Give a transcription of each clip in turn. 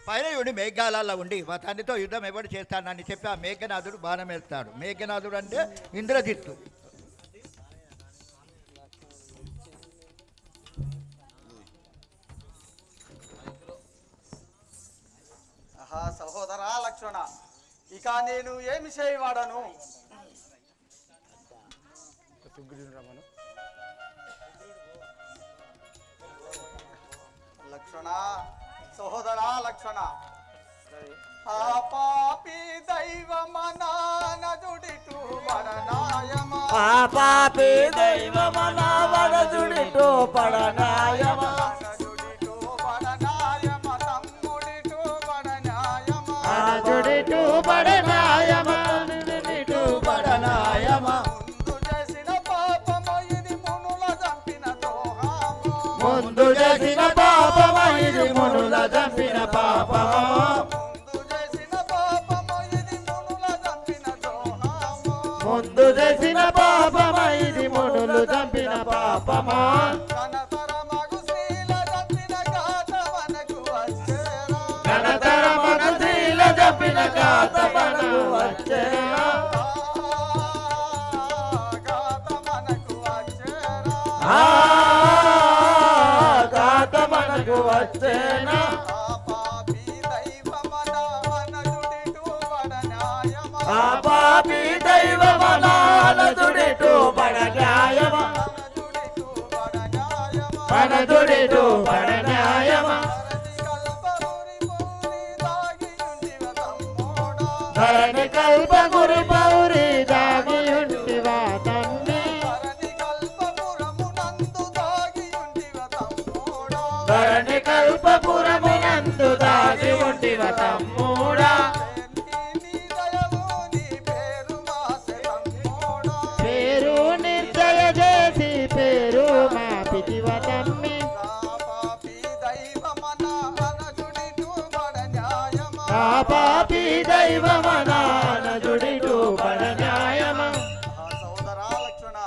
పైన ఉండి మేఘాలలో ఉండి తండ్రితో యుద్ధం ఎవడు చేస్తానని చెప్పి ఆ మేఘనాథుడు బాణం వేస్తాడు. మేఘనాథుడు అంటే ఇంద్రజిత్తు. సహోదరా లక్ష్మణ, ఇక నేను ఏమి చేయవాడను? లక్ష్మణ, సహోదరా లక్ష్మణ, ఆ పాపి దైవమనానదుడిటు పడనాయమా, ఆ పాపి దైవమనావనదుడిటు పడనాయమా, అనదుడిటు పడనాయమా, అనదుడిటు పడనాయమా. ముందు చేసిన పాపమ ఇది మునుల చంపిన పాపమా, ముందు చేసిన పాపమ ఇది మునులు చంపిన పాపమా. ఘనతరమగు శ్రీల చంపిన గాత మనకు వచ్చేనా, గాత మనకు వచ్చేనా. ఆ పాపి దైవమనానదుడిటు పడన్యాయమా, అనదుడిటు పడన్యాయమా. ధరణి కల్ప గురి పౌరి దాగి ఉంటివా తన్ని, ధరణి కల్పపురమునందు దాగి ఉంటివ తమ్ముడా. పేరు నిర్దయ చేసి పేరు మా పితివ తమ్మి, ఆ పాపి దైవమనానదుడిటు పడన్యాయమా. సోదరా లక్ష్మణ,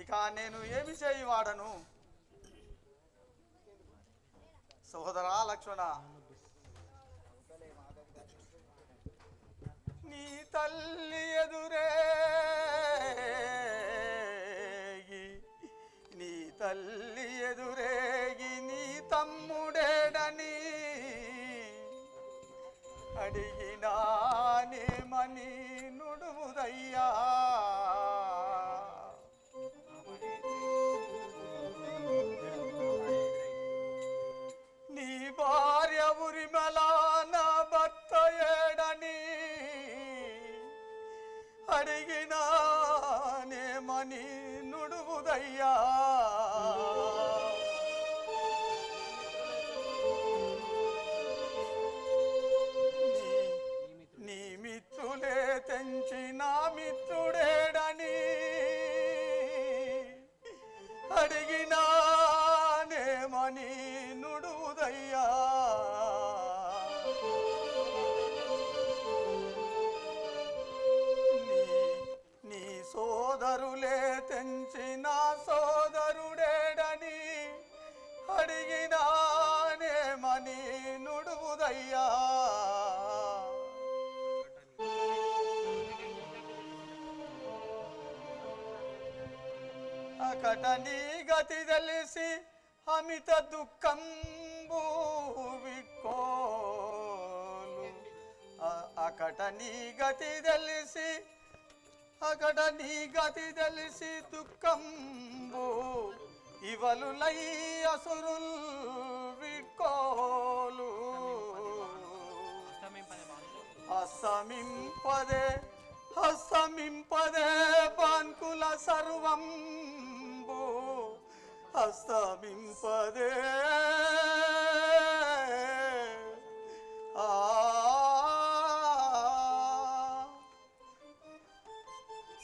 ఇక నేను ఏమి చేయవాడను? సోదరా లక్ష్మణ, నీ తల్లి ఎదురేగి, నీ తల్లి ఎదురేగి నీ తమ్ముడేడని అడిగినానేమని నుడుముదయ్యా, నీ భార్య ఉరిమలా నా భర్త ఏడని అడిగినానేమని నుడుముదయ్యా, నీ మిత్రులే తెంచి నా మిత్రుడేడని అడిగినానేమని నుడుదయ్యా, నీ సోదరులే తెంచి నా సోదరుడేడని అడిగినానేమని నుడుదయ్యా, అకట నీ గతి తెలిసి అమిత దుఃఖంబు విక్కోలు, అకట నీ గతి తెలిసి, అకట నీ గతి తెలిసి దుఃఖంబు ఇవలులై అసురుల్ విక్కోలు, అసమింపదే హస్తమింపదే పాన్కుల సర్వంబు, హస్తమింపదే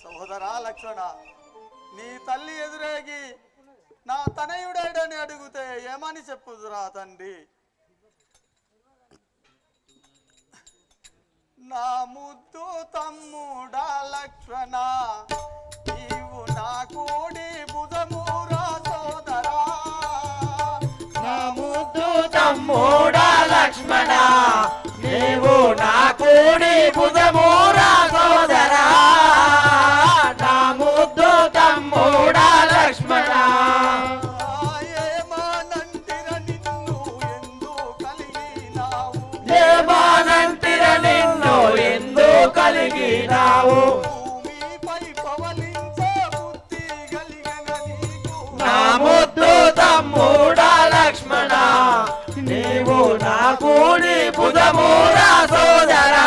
సహోదరా లక్ష్మణ, నీ తల్లి ఎదురేగి నా తనయుడేడని అడిగితే ఏమని చెప్పుదురా తండ్రి? నా ముద్దు తమ్ముడా లక్ష్మణ, నీవు నా కూడి భుజమురా సోదరా, నా ముద్దు తమ్ముడా లక్ష్మణ, చేసినావు భూమిపై పవలించే బుద్ధి కలిగిన నీకు నా ముద్దు తమ్ముడా లక్ష్మణ నీవు నా కూడి బుధమూరా సోదరా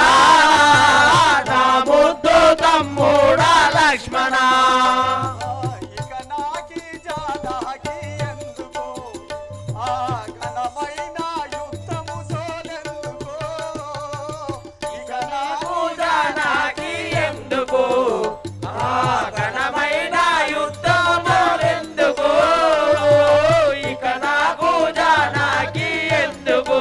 నా ముద్దు తమ్ముడా లక్ష్మణ ఇక నాకి జానాకి ఎందుకు ఆ ఘనమైన యుద్ధము సోలెందుకు ఇక నాకు నాకి ఎందుకు ఆ ఘనమైన యుద్ధములెందుకు ఇక నాకు జానాకి ఎందుకు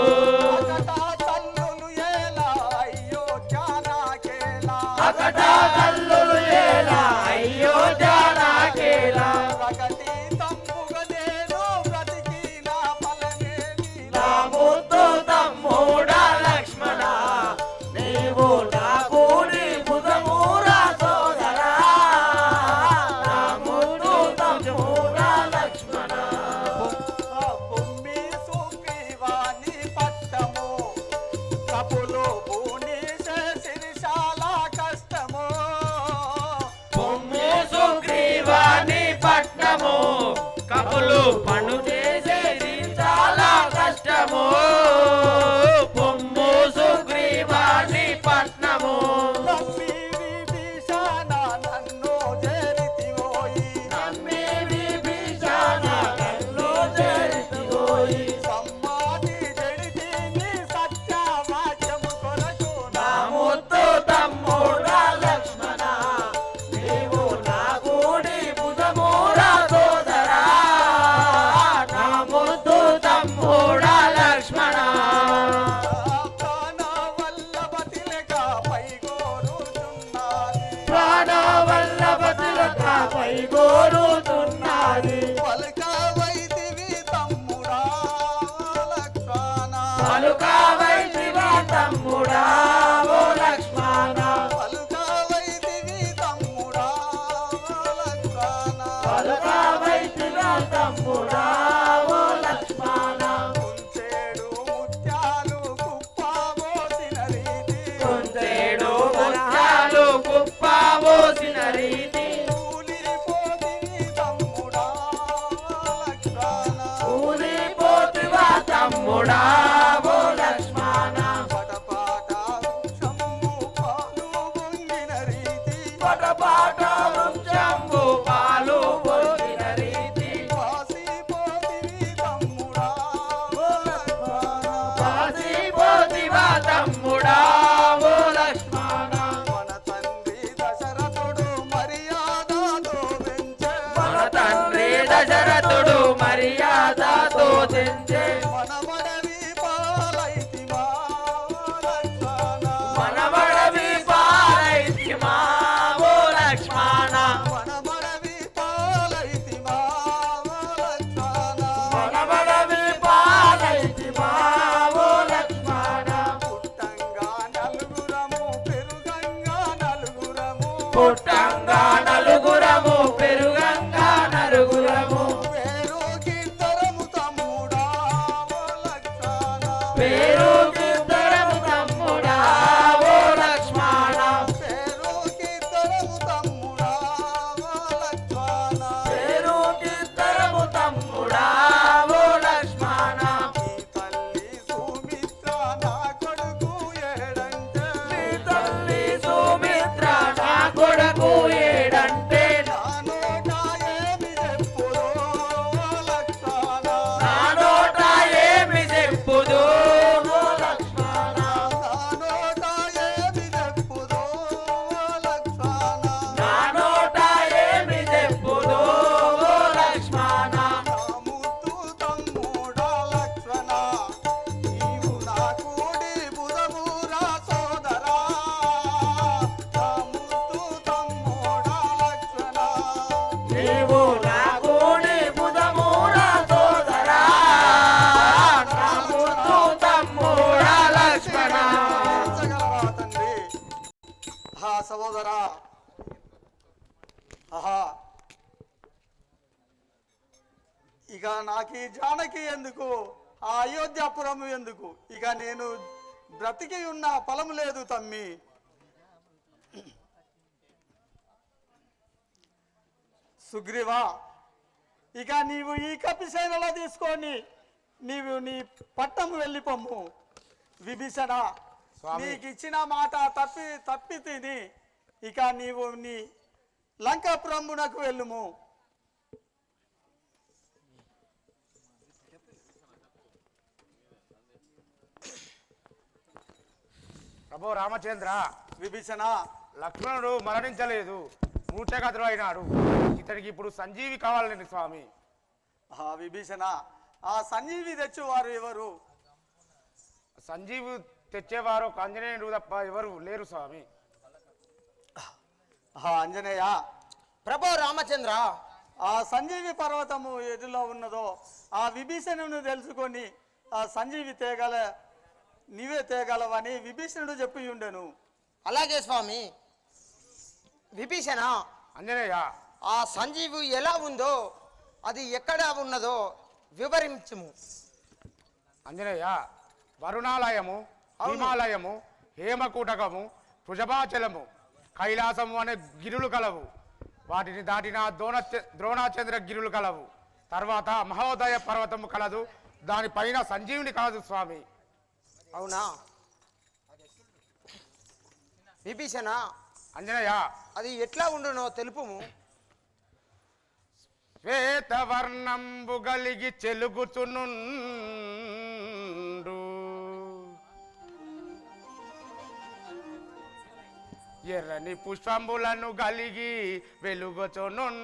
అకటా తల్లులు ఎలా అయ్యో జానాకేలా అకట కల్లులు ఏలా అయ్యో జానాకేలా ప్రగతి తప్పుగా నేను బ్రతికిన ఫలమేమి నా ముద్దు తమ్ముడా లక్ష్మణ నీవు నా కూడి బుధమూరా సోదరా నా ముద్దు తమ్ముడా లక్ష్మణ భూమి సుగ్రీవాని పట్టము కపులు భూని శిరిశాల కష్టము పొమ్ము సుగ్రీవాని పట్నము కపులు పను చేసేది చాలా కష్టము పొమ్ము సుగ్రీవాని పట్నము నమ్మి విభీషణ నన్ను చేరితివోయి నమ్మి విభీషణ నన్ను చేరితివోయి సమ్మాటి జడితిని సత్యవాక్యము కొరకు నా ముద్దు తమ్ముడా లక్ష్మణ నీవు నా కూడి బుధమూరా సోదరా నా ముద్దు తమ్ముడా లక్ష్మణ ప్రాణ వల్లభ తిలక పైగోరుచున్నది ప్రాణ వల్లభతులకపై కోరుతున్నది పలక వైదివి తమ్ముడా లక్ష్మణ పలుక వైదివి తమ్ముడా ఓ లక్ష్మణ పలుక వైదివి తమ్ముడా లక్ష్మణ పలుక వైదివి తమ్ముడా ఓ లక్ష్మణ కుంచేడు ముత్యాలు కుప్పబోసిన రీతి కొంచెడు ముత్యాలు కుప్పబోసిన రీతి కూలిపోతివి తమ్ముడా లక్ష్మణ కూలిపోతివా తమ్ముడా ఓ లక్ష్మణ పటపాట వృక్షము పాలు పొంగిన రీతి పటపాట వృక్షంబు పాలు పొందిన రీతి వాసిపోతివి తమ్ముడా లక్ష్మణ పాసిపోతివా తమ్ముడా ఓ లక్ష్మణ మన తండ్రి దశరథుడు మర్యాదతో పెంచే మన తండ్రి దశరథుడు మర్యాదతో తెంచే మనమడవి పాలైతిమా లక్ష్మణ మనవడవి పాలైతిమా ఓ లక్ష్మణ మనమడవి పాలైతిమా లక్ష్మణ మనవడవి పాలైతిమా ఓ లక్ష్మణ పుట్టంగా నలుగురము పెరుగంగా నలుగురము పుట్టంగా నలుగురము పెరుగంగా నలుగురము పేరుకిద్దరము తమ్ముడా లక్ష్మణ పేరుకిద్దరము తమ్ముడా ఓ లక్ష్మణ పేరుకిద్దరము తమ్ముడా లక్ష్మణ పేరుకిద్దరము తమ్ముడా ఓ లక్ష్మణ నీ తల్లి సుమిత్ర నా కొడుకు ఏడంటే నీ తల్లి సుమిత్ర నా కొడుకు ఏడంటే నా నోట ఏమి చెప్పుదో లక్ష్మణ నా నోట ఏమి చెప్పుదు ఓ లక్ష్మణ నా నోట ఏమి చెప్పుదో లక్ష్మణ నా నోట ఏమి చెప్పుదు ఓ లక్ష్మణ నా ముద్దు తమ్ముడా లక్ష్మణ నీవు నా కూడి బుధమూరా సోదరా నా ముద్దు తమ్ముడా లక్ష్మణ నీవు నా కూడి బుధమూరా సోదరా నా ముద్దు తమ్ముడా లక్ష్మణ తీర్చగలవా తండ్రి ఆహా సహోదరా ఆహా ఇక నాకు జానకి ఎందుకు ఆ అయోధ్యాపురం ఎందుకు ఇక నేను బ్రతికి ఉన్న ఫలం లేదు తమ్మి సుగ్రీవా, ఇక నీవు ఈ కపిసేనలో తీసుకొని నీవు నీ పట్టము వెళ్ళిపోమ్ము. విభీషణ, నీకు ఇచ్చిన మాట తప్పి తిని ఇక నీవు నీ లంకాపురమునకు వెళ్ళుము. ప్రభు రామచంద్ర, విభీషణ, లక్ష్మణుడు మరణించలేదు, మూర్ఛగతుడు అయినాడు. ఇతడికి ఇప్పుడు సంజీవి కావాలని స్వామి. విభీషణ, ఆ సంజీవి తెచ్చేవారు ఎవరు? సంజీవి తెచ్చేవారు ఆంజనేయుడు తప్ప ఎవరు లేరు స్వామి. ఆంజనేయ, ప్రభు రామచంద్ర, ఆ సంజీవి పర్వతము ఎదులో ఉన్నదో ఆ విభీషణుని తెలుసుకొని ఆ సంజీవి నీవే తేగలవని విభీషణుడు చెప్పి ఉండెను. అలాగే స్వామి. విభీషణ, ఆంజనేయ, ఆ సంజీవి ఎలా ఉందో అది ఎక్కడ ఉన్నదో వివరించుము. ఆంజనేయ, వరుణాలయము, హిమాలయము, హేమకూటకము, వృషభాచలము, కైలాసము అనే గిరులు కలవు. వాటిని దాటిన ద్రోణాచంద్ర గిరులు కలవు. తర్వాత మహోదయ పర్వతము కలదు. దానిపైన సంజీవుని కాదు స్వామి. అవునా విభీషణ? ఆంజనేయ, అది ఎట్లా ఉండునో తెలుపుము. శ్వేతవర్ణంబు గలిగి చెలుగుచునుండు, ఎర్రని పుష్పంబులను గలిగి వెలుగుచునుండు,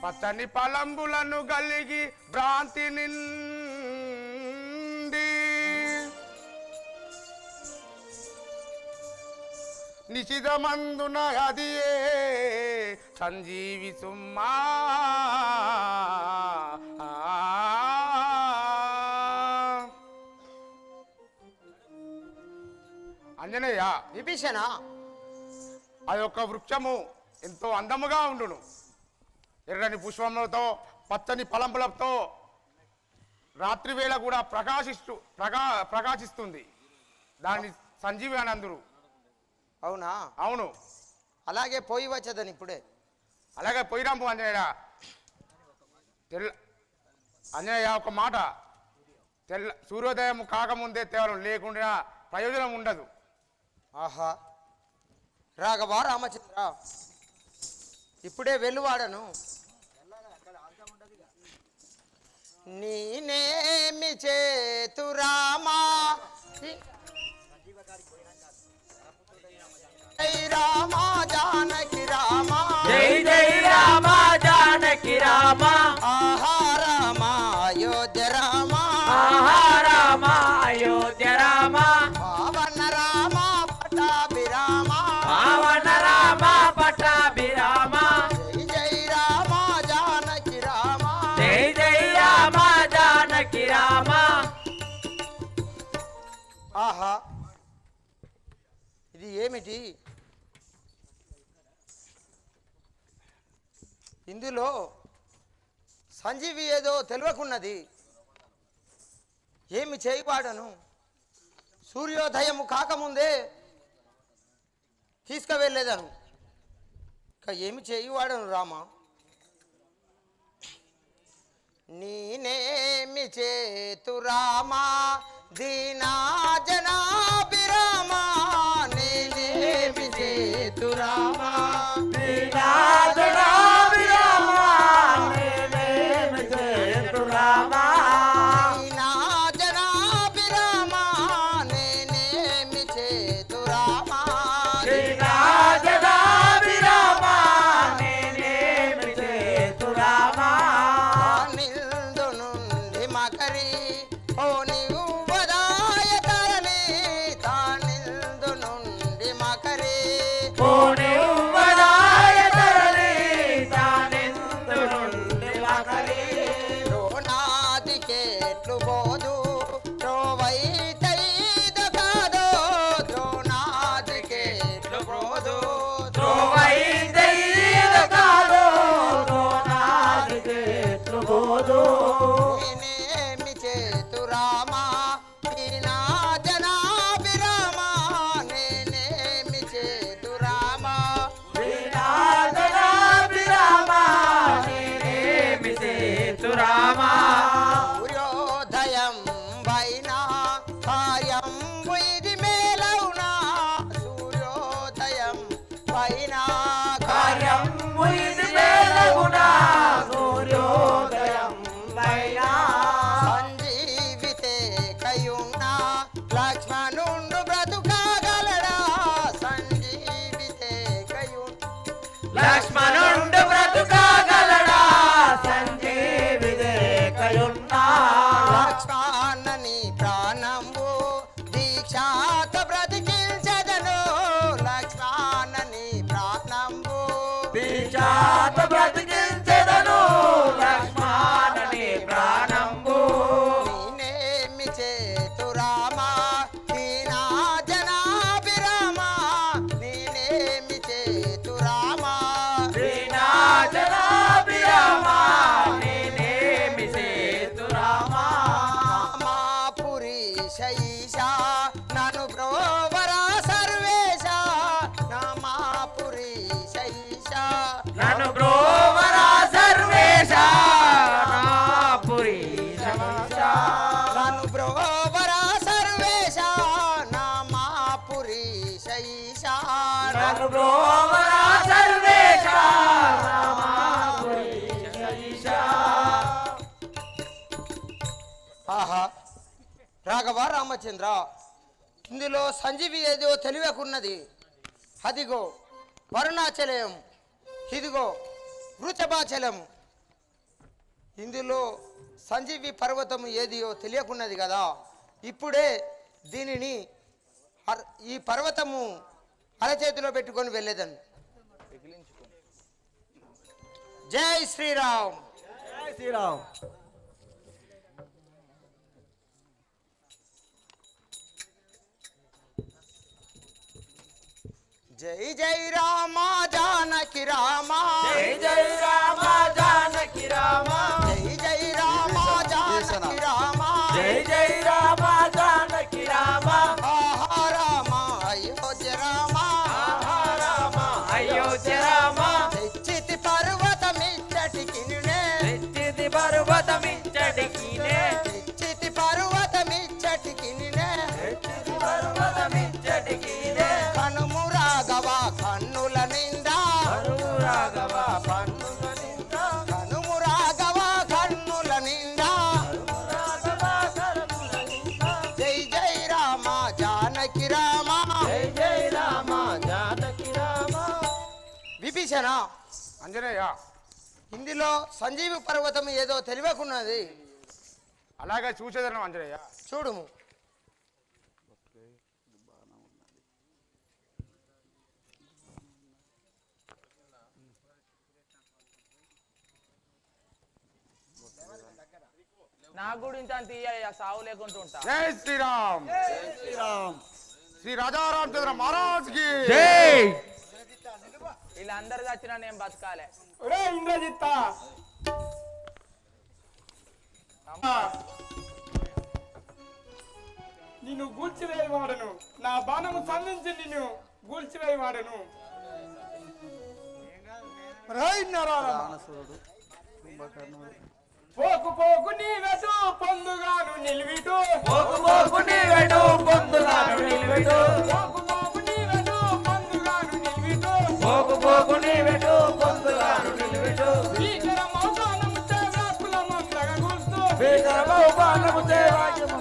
పచ్చని పలంబులను గలిగి భ్రాంతి నిండి, నిశితమందున అదియే సంజీవి సుమ్మా. ఆంజనేయ, విభీషణ, ఆ యొక్క వృక్షము ఎంతో అందముగా ఉండును. ఎర్రని పుష్పములతో, పచ్చని పలంపులతో రాత్రి వేళ కూడా ప్రకాశిస్తుంది. దాన్ని సంజీవి అని అందరు. అవునా? అవును. అలాగే పోయి వచ్చేదని ఇప్పుడే. అలాగే పోయిరాంపు ఆంజనేయ. ఆంజనేయ, ఒక మాట, సూర్యోదయం కాకముందే తేవడం, లేకుండా ప్రయోజనం ఉండదు. ఆహా, రాఘవా రామచంద్ర, ఇప్పుడే వెలువాడను. నేనేమి చేతురామా జై రామ జానకి రామ, జై జై రామ జానకి రామ, ఆహా రామ అయోధ్య రామ, ఆహా రామ అయోధ్య రామ, పావన రామ పట్టాభిరామ, పావన రామ పట్టాభిరామ, జై జై రామ జానకి రామ, జై జై రామ జానకి రామ. ఆహా, ఇది ఏమిటి? ఇందులో సంజీవి ఏదో తెలియకున్నది. ఏమి చేయవాడను? సూర్యోదయము కాకముందే తీసుకువెళ్ళేదను. ఇక ఏమి చేయవాడను రామ? నేనేమి చేతు రామా దీనా జనాభిరామ, నేనేమి చేతు రామా దీనా జనాభిరామ, నేనేమి చేతు రామ, దీనా జనాభిరామ, నేనేమి చేతు రామా, దీనా జనాభిరామ, నేనేమి చేతు రామ. నిల్దు నుండి మకరి ఓ నీవువదాయ తరణి, తానిల్దు నుండి మకరి పోనీ ఉవ్వదాయ తరలి, తానెందు నుండి మకలి, ద్రోణాదికేట్లు బోధు ద్రోవైతైదు కాదో, ద్రోణాదికేట్లు బోధు ధ్రువైదైదు కాదు, ద్రోణాది చేతు బోధు. నేనేమి చేతు రామా దీనా జనాభిరామ, నేనేమి చేతు సేతు రామా సూర్యోదయం వైనా కార్యం ఇది మేలవునా సూర్యోదయం వైనా కార్యం ఇది మేలవునా సూర్యోదయం వైనా సంజీవితే కయున్నా లక్ష్మణుండు బ్రతుకాగలడా సంజీవితే కయున్నా లక్ష్మణుండు బ్రతుకాగలడా సంజీవితే కయున్నా లక్ష్మణని ప్రాణంబు దీక్షాత బ్రతికించదను లక్ష్మణని ప్రాణంబు దీక్షాత బ్రతికించెదను లక్ష్మణని ప్రాణంబు నేనేమి చేతు రామా హీనా జనాభిరామా నేనేమి చేతు రామా శ్రీనాథరాభిరామా నేనేమి సేతు రామా రామాపురి శైషా నను బ్రోవరా సర్వేశ రామాపురి శైషా నన్ను బ్రోవరా సర్వేశ నాపురి శమశ నను బ్రోవరా సర్వేశ నామాపురి శైషా నన్ను బ్రోవరా సర్వేశ నాపురి శమశ ఆహా రాఘవ రామచంద్ర ఇందులో సంజీవి ఏదో తెలియకున్నది అదిగో వరుణాచలం ఇదిగో వృషభాచలం ఇందులో సంజీవి పర్వతము ఏదియో తెలియకున్నది కదా ఇప్పుడే దీనిని ఈ పర్వతము అరచేతిలో పెట్టుకొని వెళ్ళేదను జై శ్రీరామ్ శ్రీరామ్ జై జై రామ జానకి రామ జై జై రామ జానకి రామ జై జై రామ జానకి రామ జై జై రామ జానకి రామ ఆహా రామ అయోధ్య రామ రామ అయోధ్య రామ తెచ్చితి పర్వతమిచ్చటికి నిత్యది పర్వతమిచ్చటికినే తెచ్చితి పర్వతమిచ్చటికి నిత్యది పర్వతమిచ్చటికినే కనుము రాఘవ కన్నుల నిండా కరువు రాఘవ పన్నుల నిండా కనుము రాఘవ కన్నుల నిండా రాఘవ కరువుల నిండా జై జై రామ జానకి రామ జై జై రామ జానకి రామ విభీషణ అంజనేయ ఇందులో సంజీవి పర్వతం ఏదో తెలియకున్నది అలాగే చూసేదనం అంజనేయ చూడుము నా గురించి అంత ఇయ్య సావు లేకుండా ఉంటా జై శ్రీరామ్ శ్రీరామ్ శ్రీ రాజా రామచంద్ర మహారాజ్ కి వీళ్ళందరూ చచ్చినా నేను బతకాలే ఒరే ఇంద్రజిత్త నిన్ను గూల్చివేయవాడను నా బాణము సంధించి నిన్ను గూల్చివేయవాడను పోకు పోకు నీ వెటు పొందుగాను నిలివిటు పోకు పోకు నీ వెటు పొందుగాను నిలివిటు పోకు పోకు నీ వెటు పొందుగాను నిలివిటు పోకు పోకు నీ వెటు పొందుగాను నిలివిటు భీకర మౌతానము చేవ్రాకుల మందగ గుర్తు భీకరమౌ బాణము చేవాక్యము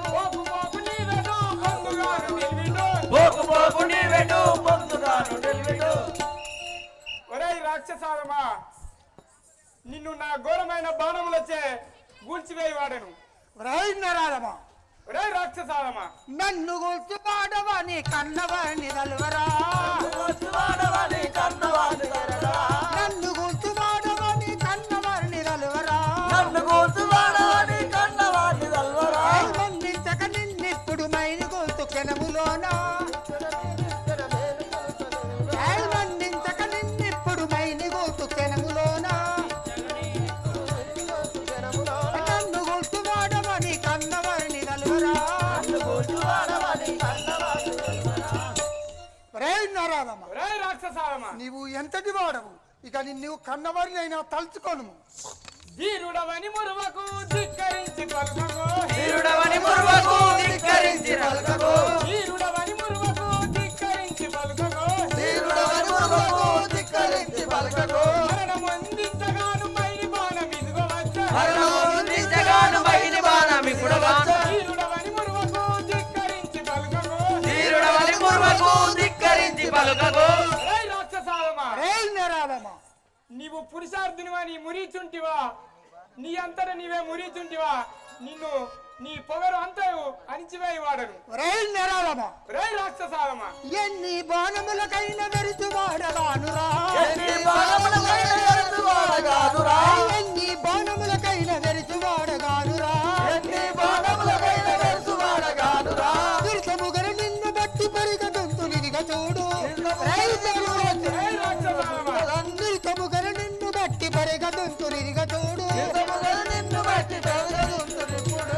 పోకు పోకు నీ వెటు పొందుగాను నిలివిటు పోకు పోకు నీ వెటు పొందుగాను నిలివిటు ఒరేయ్ రాక్షసారమా నిన్ను నా ఘోరమైన బాణములచే గూల్చివేయవాడను ఒరేయ్ రాక్షసారమా నన్ను గొలుసు పాడవని కన్నవాణి దలువరా వాడవని కన్నవాడు గరడా నన్ను గొలుసు పాడవని కన్నవాణి దలువరా నన్ను గూర్చు వాడవని కన్నవాడి దల్వరా మందించక నిన్నిప్పుడు మైని గొలుసు కెనములోనా మందించక నిన్నిప్పుడు మైని గొలుసు కెనములోనా నన్ను గొలుసు పాడవని కన్నవాణి దలువరా ఒరేయ్ రాక్షసారమా నీవు ఎంతటి వాడవు ఇక నిన్ను కన్నవారిని అయినా తలుచుకోను. ధీరుడవని మురువకు ధిక్కరించి పలుకకు ధీరుడవని మురువకు ధిక్కరించి పలుకకు ధీరుడవని మురువకు ధిక్కరించి పలుకకు ధీరుడవని మురువకు ధిక్కరించి పలుకకు మరణమందించగాను మైని బాణం ఇదిగో వచ్చా మరణమందించగాను మైని బాణం ఇప్పుడు వచ్చా ధీరుడవని మురువకు ధిక్కరించి పలుకకు ధీరుడవని మురువకు ధిక్కరించి పలుకకు రేయ్ రాక్షసాలమా రేయ్ నెరాలమా, నీవు పురుషార్థునివా నీ మురీచుంటివా నీ అంతట నీవే మురీచుంటివా నిన్ను నీ పొగరు అంతయు అణిచివేయి వాడరు రేయ్ నెరాలమా, రేయ్ రాక్షసాలమా ఎన్ని బాణములకైన వెరుచు వాడగానురా, ఎన్ని బాణములకైన వెరుచు వాడగానురా, ఎన్ని బాణములకైన వెరుచు వాడగానురా, ఎన్ని బాణములకైన వెరుచు వాడగానురా, విరుసముగర నిన్ను బట్టి పరిగెత్తునిదిగా చూడు. రేయ్ నెరాలమా, రేయ్ రాక్షసాలమా విరుసముగర నిన్ను బట్టి పరిగెత్తునిదిగా చూడు. నిన్ను బట్టి పెరగదుంతునిప్పుడు.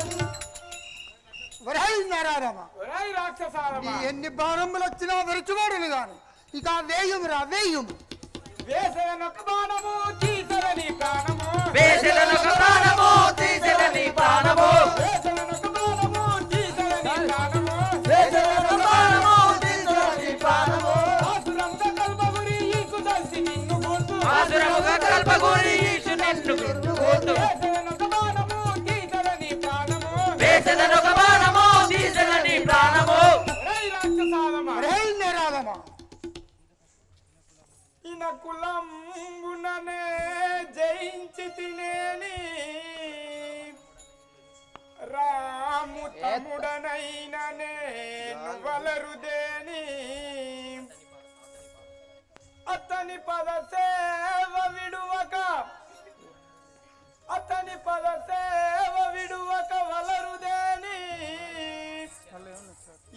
రేయ్ నెరాలమా, రేయ్ రాక్షసాలమా ఎన్ని బాణములు వచ్చినా వెరుచువాడును గాను, ఇక వేయుమురా వేయుము. వేసనొక బాణము తీసరని ప్రాణము వేసెదనొక ప్రాణము తీసెదని ప్రాణము వేసనొక బాణము తీసరని ప్రాణము వేసనొక బాణము తీసరని ప్రాణము. ఆసురంగ కల్పగురి ఈకు దల్చి నిన్ను గొంతు ఆసురముగా కల్పగూరి ఈశు నిన్ను గుర్తుకోతు వేసనొక బాణము తీసరని ప్రాణము వేసెదనొక బాణము తీసెదని ప్రాణము రేయ్ రాక్షసాలమా రేయ్ నెరాలమా, ఇన కులంబుననే జయించి తినేని రాము తమ్ముడనైన నేను వలరుదేని అతని పద సేవ విడువక అతని పద సేవ విడువక వలరుదేని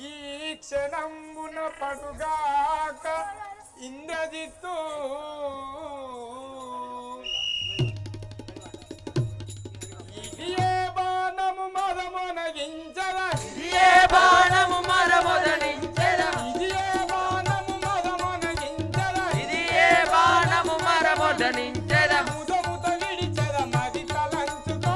ఈ క్షణంబున పడుగాక ఇంద్రజిత్తు ఇది ఏ బాణము మదమొనగించరా ఏ బాణము మరమొదనించెదా ఇది ఏ బాణము మదమొనగించరా ఇది ఏ బాణము మరమొదనించెదా ముదముత విడిచెద మది తలంచుకో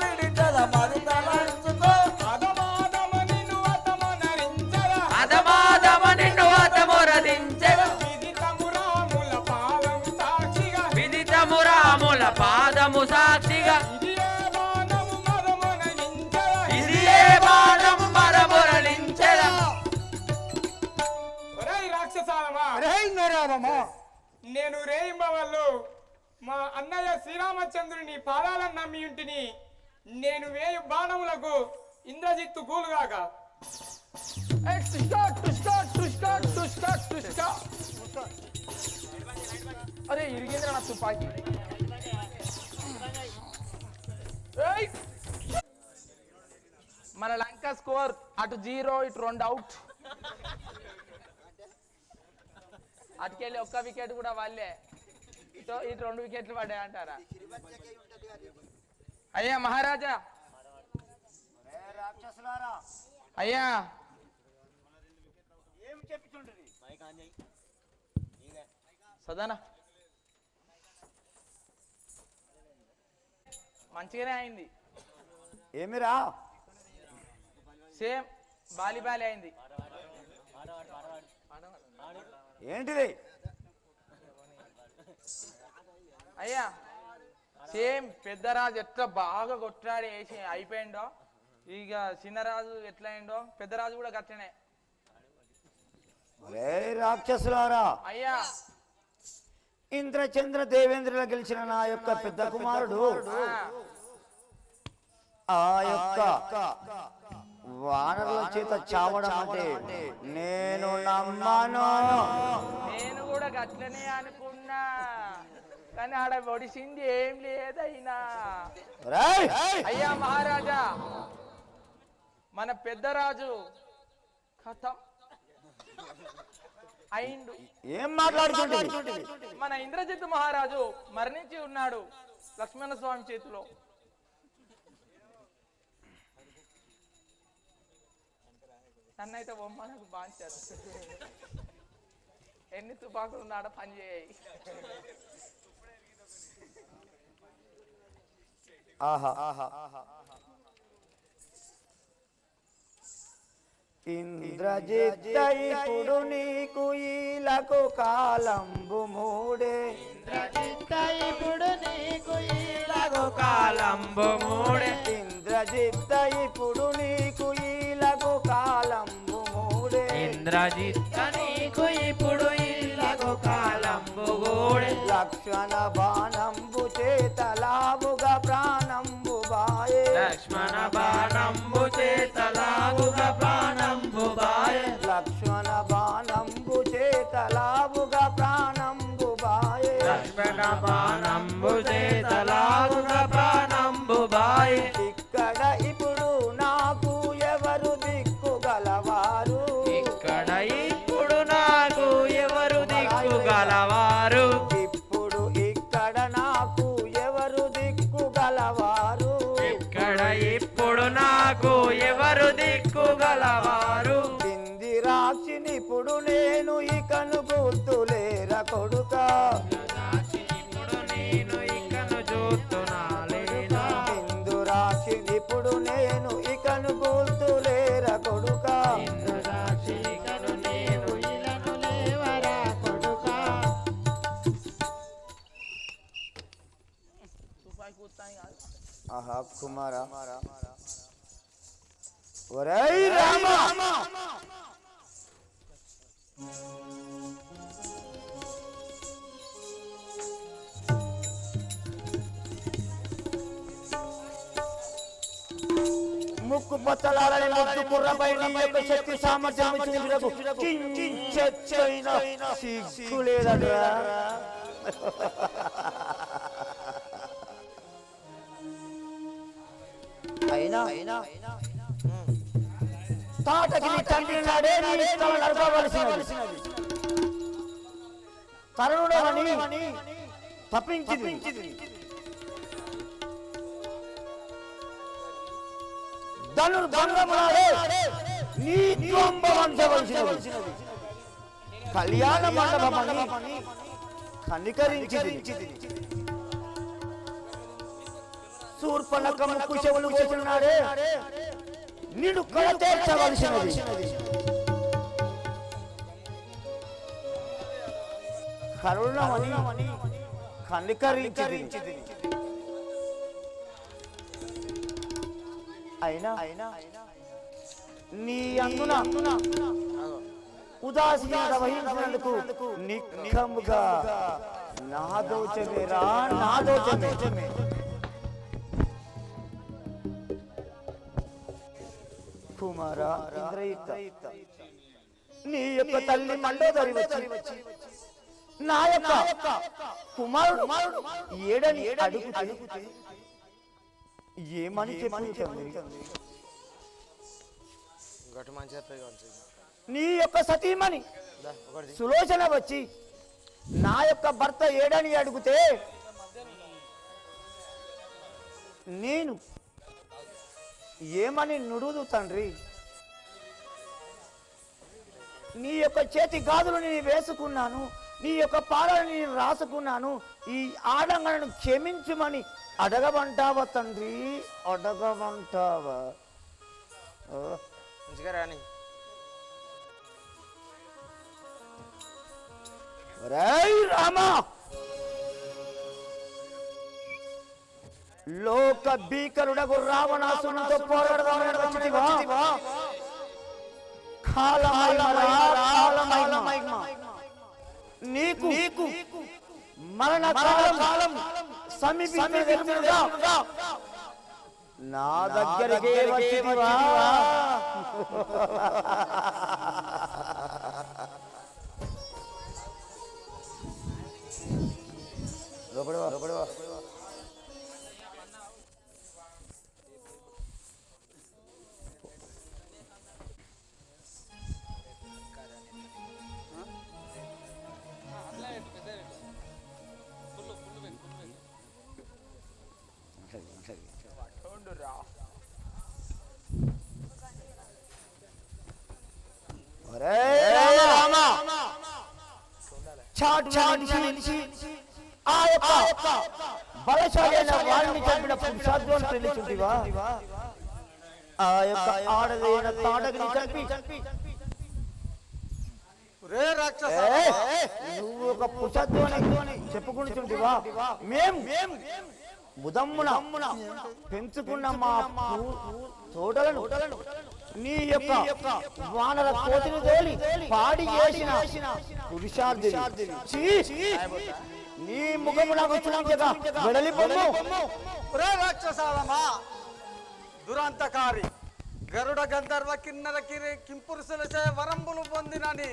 విడిచద మరి తలంచుకో. అదమాదమ నిన్ను అతమనరించరా అదమాదమ నిన్ను అతమొరదించెదా విదితము రాముల పాదం సాక్షిగా విదితము రాముల పాదము సాక్షిగా ఇది ఏ బాణము మదమొనగించరా ఇది ఏ బాణము మరమొరలించెదా ఒరేయ్ రాక్షసాలమా రేయ్ నెరాలమా, నేను రేయింబవళ్ళు మా అన్నయ్య శ్రీరామచంద్రుని పాదాలను నమ్మి ఉంటిని నేను వేయు బాణములకు ఇంద్రజిత్తు గూలుగాక అరే ఇరిగింద్ర నా తుపాకి ఏయ్! మన లంక స్కోర్ అటు 0 ఇటు 2 అవుట్ అటుకెళ్ళి ఒక్క వికెట్ కూడా వాళ్ళే ఇటు 2 వికెట్లు పడ్డాయి అంటారా అయ్యా మహారాజా అయ్యా సదానా మంచిగానే అయింది ఏమిరా సేమ్ బాలి అయింది ఏంటిది? అయ్యా సేమ్ పెద్దరాజు ఎట్లా బాగా కొట్లాడి వేసి అయిపోయిండో ఇక చిన్నరాజు ఎట్లా అయిండో పెద్దరాజు కూడా గట్లనే రే రాక్షసులారా, అయ్యా ఇంద్రచంద్ర దేవేంద్రుల గెలిచిన నా యొక్క పెద్ద కుమారుడు ఆ యొక్క వానరుల చేత చావడం అంటే నేను నమ్మాను. నేను కూడా గట్లనే అనుకున్నా కానీ ఆడ ఒడిసింది ఏం లేదైనా రేయ్! అయ్యా మహారాజా మన పెద్దరాజు కథ అయిండు ఏం మాట్లాడుతుంటే మన ఇంద్రజిత్ మహారాజు మరణించి ఉన్నాడు లక్ష్మణ స్వామి చేతిలో నన్నైతే బొమ్మ నాకు బాంచారు ఎన్ని తుపాకులు ఉన్నాడో పని చేయి. ఆహా ఇంద్రజిత్ ఇప్పుడు నీకు ఈలకు కాలంబు మూడే ఇప్పుడు నీకు ఈలకు కాలంబు మూడే. ఇంద్రజిత్ ఇప్పుడు నీకు ఈలకు కాలంబు మూడే. ఇంద్రజిత్ నీకు ఇప్పుడు ఈలకు కాలంబు మూడే. లక్ష్మణ బాణంబు చేతలావుగా ప్రాణంబు బాయే. లక్ష్మణ బాణంబు చేతలావుగా ప్రాణంబు బాయే. లక్ష్మణ బాణంబు చేతలావుగా ప్రాణంబు బాయే. లక్ష్మణ బాణంబు చేతలావుగా ప్రాణంబు బాయే. ఇక్కడ ఇప్పుడు నాకు ఎవరు దిక్కు గలవారు. ఇక్కడ ఇప్పుడు నాకు ఎవరు దిక్కు గలవారు. ఇప్పుడు ఇక్కడ నాకు ఎవరు దిక్కు గలవారు. ఇక్కడ ఇప్పుడు నాకు ఎవరు దిక్కు గలవారు. ఇందిరాక్షినిప్పుడు నేను ఇకను గుర్తులేర కొడుక. ఇప్పుడు నేను ఇకను చూస్తున్నాలేనా. ఇందురాక్షినిప్పుడు నేను ఇకను గుర్తులేర కొడుక. ఇంద్రరాశికను నేను ఇలను లేవరా కొడుక. ఆహా కుమారా ఒరేయ్ రామ ముక్కు బొత్తలారని ముద్దు కుర్రపై నీ యొక్క శక్తి సామర్థ్యం చూసినకు కించెచ్చైన సిగ్గు లేదట్రా. అయినా తాటకి నీ తండ్రి నాడే నీ తల నడపవలసినది. తరుణుడవని తప్పించింది. ధనుర్భంగమునాడే నీ వంశవలసినది. కళ్యాణ మండపమని కనికరించింది. శూర్పణఖ ముక్కు చెవులు చేసినాడే నిన్ను కళ తీర్చవలసినది. కరుణమని కనికరించింది. అయినా నీ అందున ఉదాసీనత వహించినందుకు నిఖముగా నా దోచమేరా, నా దోచమే. కుమారా ఇంద్రజిత్, నీ యొక్క తల్లి మండోదరి వచ్చి నా యొక్క కుమారుడు ఏడని అడుగుతే ఏమని చెప్పుతుంది. నీ యొక్క సతీమణి సులోచన వచ్చి నా యొక్క భర్త ఏడని అడిగితే నేను ఏమని నుడుదు తండ్రి. నీ యొక్క చేతి గాజులు నేను వేసుకున్నాను, నీ యొక్క పాలను నేను రాసుకున్నాను, ఈ ఆడంగనను క్షమించుమని అడగమంటావా తండ్రి, అడగమంటావా? రాని రామా, లోక భీకరుడకు రావణాసురునితో పోరాడదామని వచ్చితివా? నీకు మరణ కాలం సమీపించగా నా దగ్గరికి వచ్చితివా? లోపడవా. చాటు నిలిచి ఆ యొక్క బలశాలి అయిన వారిని చంపిన పురుషార్థం తెలుసుంటివా? ఆ యొక్క ఆడదైన తాటకిని చంపి రే రాక్షస నువ్వు ఒక పురుషార్థం చెప్పుకుంటుంటివా? మేము ముదమ్మున పెంచుకున్న మా తోటలను నీ యొక్క వానర కోతిని తోలి పాడి చేసిన పురుషార్థి నీ ముఖము నాకు చూపించగా వెడలిపోము. రే రాక్షసాలమా దురంతకారి గరుడ గంధర్వ కిన్నర కింపురుషులచే వరంబులు పొందినని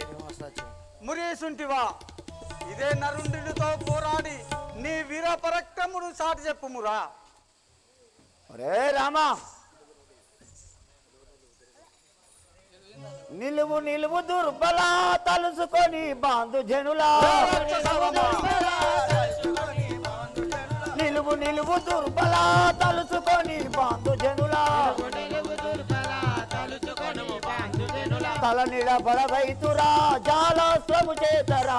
మురీసుంటివా? ఇదే నరుండితో పోరాడి నీ వీర పరక్రమును సాటి చెప్పుమురా. రే రామా, నిలువు దుర్బల తలుసుకొని బాంధు జనులా. నిలువు దుర్బల తలుసుకొని బాంధు జనులా. తల నిలబడ రైతురా జాలస్వము చేతరా.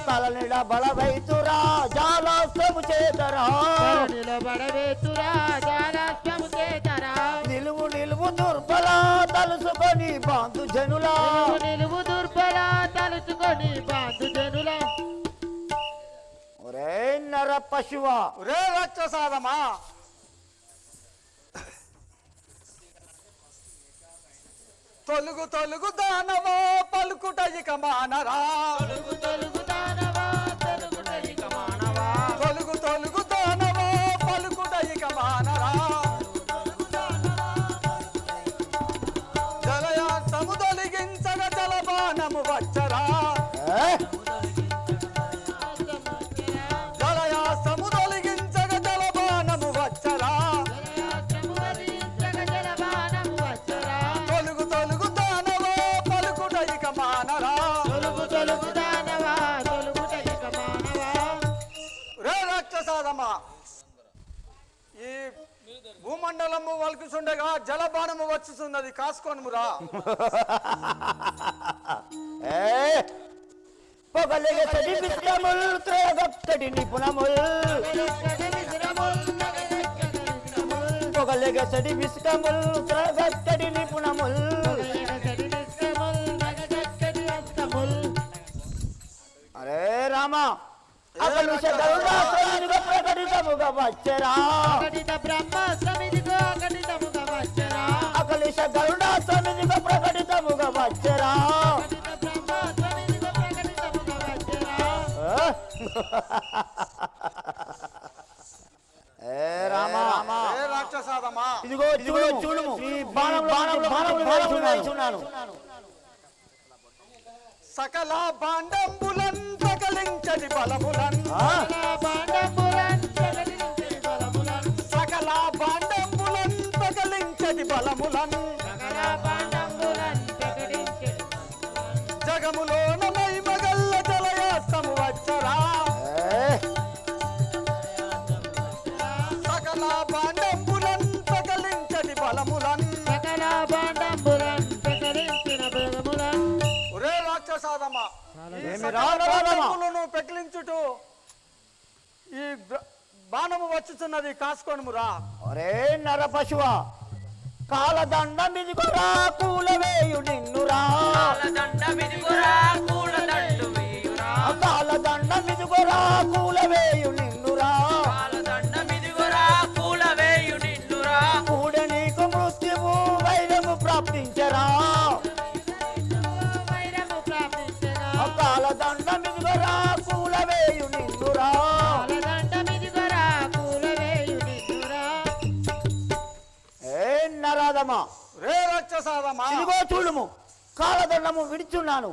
తల నిలబడ రైతురా జాలస్వము చేతరా. నిలువు దుర్బల తలుసుకొని బాంధు జనులా. ఒరే నర పశువా, రే రాక్షసాదమా తొలుగు దానవా పలుకుట ఇక మానరా. తొలుగు దానవా పలుకుట ఇక మానరా. జలయాసము తొలగించగ జలబాణము వచ్చరా. జలయాసము తొలగించగ జలబాణము వచ్చరా. తొలుగు దానవా పలుకుట ఇక మానరా. రే రాక్షసాదమా ఈ భూమండలము వలుకుచుండగా జలబాణము వచ్చుతున్నది కాసుకోనుమురా. పొగలెగసడి విశ్రముల్ త్రయగొక్కడి నిపుణముల్. పొగలెగసడి విశ్రముల్ త్రయగొక్కడి నిపుణముల్. అరే రామా, అకలుష గరుడాశ్రమిదిగో ప్రకటితముగా వచ్చరా. అకలుష గరుడాశ్రమిదిగో ప్రకటితముగా వచ్చరా. ఏ రామా, రే రాక్షసాదమా ఇదిగో చూడుము ఈ బాణములు చూడాను. సకల బాండంబులన్ పగలించడి బలములన్. సకల బాండంబులన్ పగలించడి బలములన్. జగములోన మహిమగల్ల జలయాసము వచ్చరా. సకల బాండంబులన్ పగలించడి బలములన్. ఒరే రాక్షసాదమా పెకిలించుటూ ఈ బాణము వచ్చుతున్నది కాసుకోనుమురా. ఒరే నర పశువా, కాలదండ మిదిగొరా కూలవేయు నిన్నురా. కాలదండ మిదిగొరా కూలవేయు నిన్నురా. కూడ నీకు మృత్యువు వైరము ప్రాప్తించరా. కాలదండ మిదిగొరా కూలవేయు నిన్నురా. ఏ నరాదమా, రే రాక్షసాదమా ఇదిగో చూడుము కాలదండము విడిచున్నాను.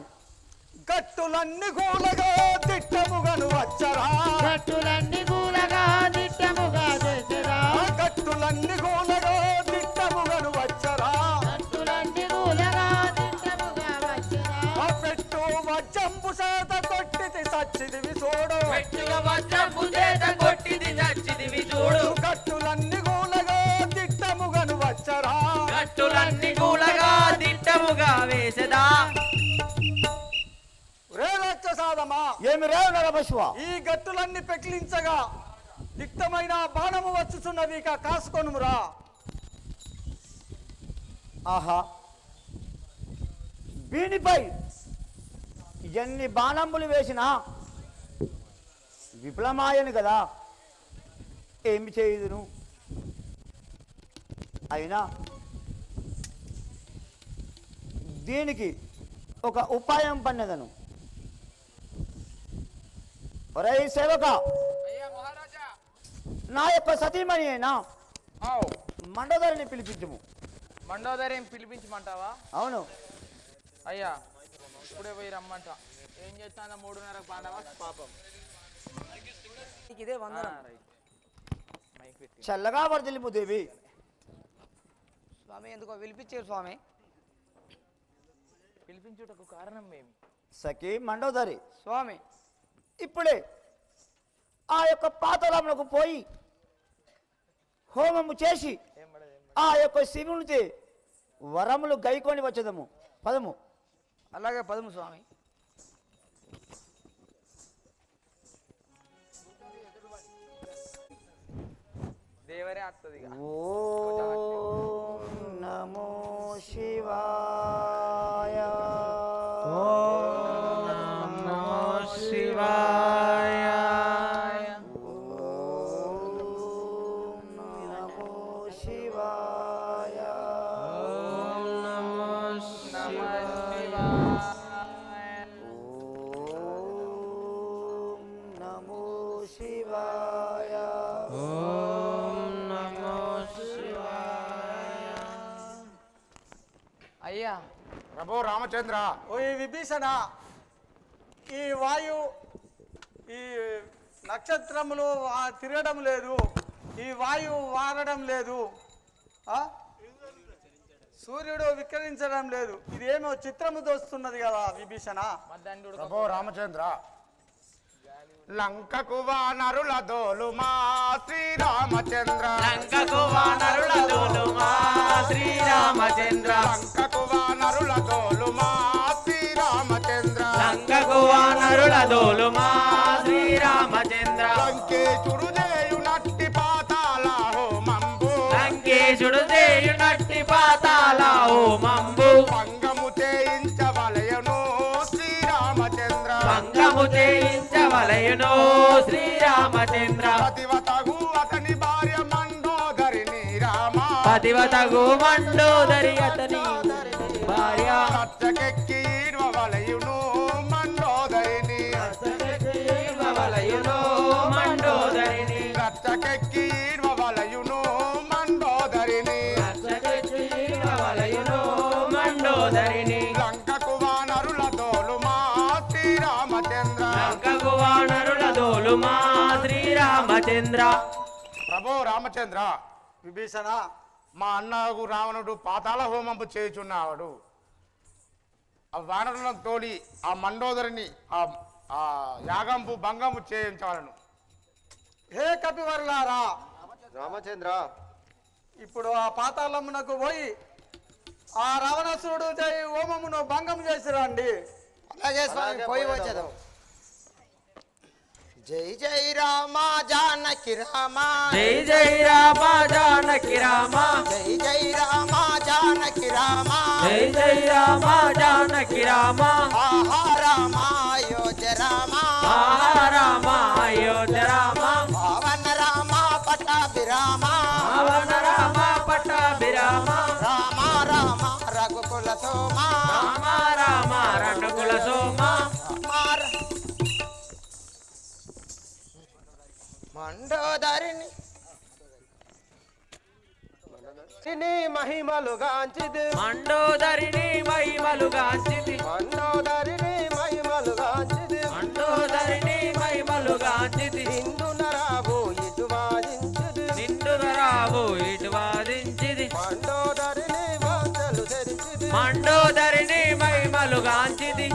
గట్టులన్నీ గూలగా దిట్టముగను వచ్చరా. గట్టులన్నీ గూలగా దిట్టముగా చేసరా. గట్టులన్నీ గూలగా దిట్టముగను వచ్చరా. గట్టులన్నీ గూలగా దిట్టముగా వచ్చరా. పెట్టు వజ్జంపు చేత కొట్టిది సచ్చిదివి చూడు. గట్టులన్నీ గూలగా దిట్టముగను వచ్చరా. గట్టులన్నీ గూలగా దిట్టముగా వేసదా. నరసింహనాథమా, ఏమి రేవు నరపశువ, ఈ గట్టులన్నీ పెకిలించగా దిక్తమైన బాణము వచ్చుచున్నది, ఇక కాసుకొనుమురా. ఆహా, వీనిపై ఎన్ని బాణంబులు వేసినా విఫలమాయను కదా, ఏమి చేయుదును? అయినా దీనికి ఒక ఉపాయం పన్నెదను. ఒరే సేవక, అయ్యా మహారాజా. నా యొక్క సతీమణి అయినా ఆవ్. మండోదరిని పిలిపించుము. మండోదరిని పిలిపించమంటావా? అవును. అయ్యా ఇప్పుడే పోయి రమ్మంట. ఏం చేస్తాను 3:30 పాండవా పాపం. ఇదే వందనం. మైక్ పెట్టి చల్లగా వర్ధిల్లిము దేవి. స్వామి ఎందుకో పిలిపించారు స్వామి. పిలిపించుటకు కారణం ఏమి? సఖి మండోదరి, స్వామి ఇప్పుడే ఆ యొక్క పాతాళములకు పోయి హోమము చేసి ఆ యొక్క శివునితో వరములు గైకొని వచ్చేదము. పదము. అలాగే పదము స్వామి. దేవరే వస్తుంది ఇక. ఓం నమో శివాయ. ఓం నమో శివాయ. ఓం నమో శివాయ. ఓం నమో శివాయ. ఓం నమో శివాయ. అయ్యా ప్రభు రామచంద్ర, ఓ ఈ విభీషణ, ఈ వాయు ఈ నక్షత్రములు తిరగడం లేదు, ఈ వాయువు వారడం లేదు, సూర్యుడు వికరించడం లేదు, ఇదేమో చిత్రము దోస్తున్నది కదా విభీషణ. మద్దండు ప్రభు రామచంద్ర, లంకకు వానరుల దోలుమా శ్రీరామచంద్ర, లంకకు వానరుల దోలుమా శ్రీరామచంద్ర, లంకకు వానరుల దోలుమా శ్రీరామచంద్ర, లంకకు వానరుల దోలుమా శ్రీరామచంద్ర, లంకేశుడు చేయునట్టి పాతాళ హోమంబు, లంకేశుడు చేయునట్టి పాతాళ హోమంబు, భంగము చేయించవలయను శ్రీరామచంద్ర, భంగము చేయించవలయును శ్రీరామచంద్ర, పతివతగు అతని భార్య మండోదరిని రామ, పతివతగు మండోదరి అతని భార్య, రచ్చకెక్కి వలయును మండోదరిని, వలయును మండోదరిని, రచ్చకెక్కి వలయును మండోదరిని, వలయును మండోదరిని, లంకకు వానరుల దోలుమా శ్రీరామచంద్ర, లంకకు వానరుల దోలుమా శ్రీరామచంద్ర. ప్రభు రామచంద్ర, విభీషణ, మా అన్నకు రావణుడు పాతాళ హోమంపు చేయుచున్నాడు. ఆ వానరులను తోలి ఆ మండోదరిని ఆ యాగంపు భంగము చేయించవలను. హే కపివర్లారా, రామచంద్ర, ఇప్పుడు ఆ పాతాళమునకు పోయి ఆ రావణాసురుడు చేయి హోమమును భంగం చేసిరండి. అలాగే స్వామి పోయి వచ్చేదాం. జై జై రామ జానకి రామ, జై జై రామ జానకి రామ, జై జై రామ జానకి రామ, జై జై రామ జానకి రామ, ఆహా రామ అయోధ్య రామ, ఆహా రామ అయోధ్య రామ, పవన రామ పట్టాభిరామ, పవన రామ పట్టాభిరామ, రామ రామ రఘుకుల సోమ, రామ రామ రఘుకుల సోమ, మండోదరిని మహిమలుగాంచిది, మండోదరిని మహిమలుగాంచిది, మండోదరిని మహిమలుగాంచిది, మండోదరిని మహిమలుగాంచిది, హిందునరావు ఇటు వాదించిది, నిండుగరావు ఇటు వాదించిది, మండోదరిని వాంచలు తెరిచిది, మండోదరిని మహిమలుగాంచిది.